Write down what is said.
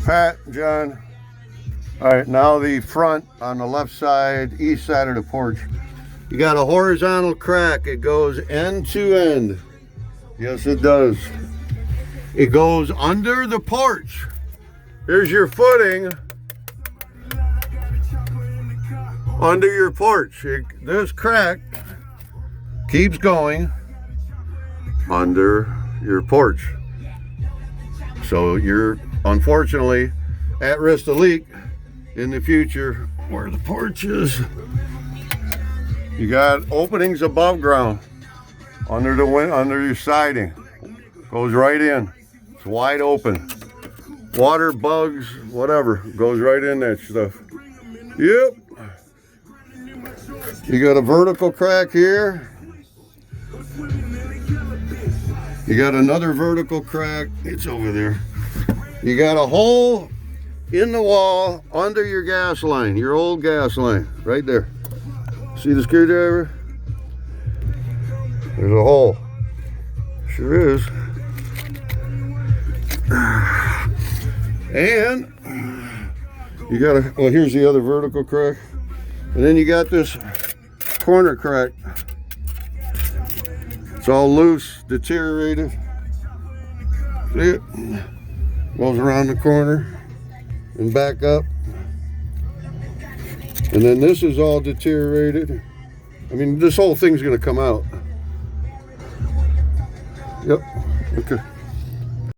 Pat, John. All right, now the front on the left side, east side of the porch. You got a horizontal crack. It goes end to end. Yes, it does. It goes under the porch. Here's your footing under your porch. This crack keeps going under your porch. So you're unfortunately at risk to leak in the future where the porch is. You got openings above ground under your siding. Goes right in. It's wide open. Water, bugs, whatever goes right in that stuff. Yep. You got a vertical crack here. You got another vertical crack. It's over there. You got a hole in the wall under your gas line, your old gas line, right there. See the screwdriver? There's a hole. Sure is. And you got well, here's the other vertical crack. And then you got this corner crack. It's all loose, deteriorated. See it? Goes around the corner and back up. And then this is all deteriorated. I mean, this whole thing's gonna come out. Yep, okay.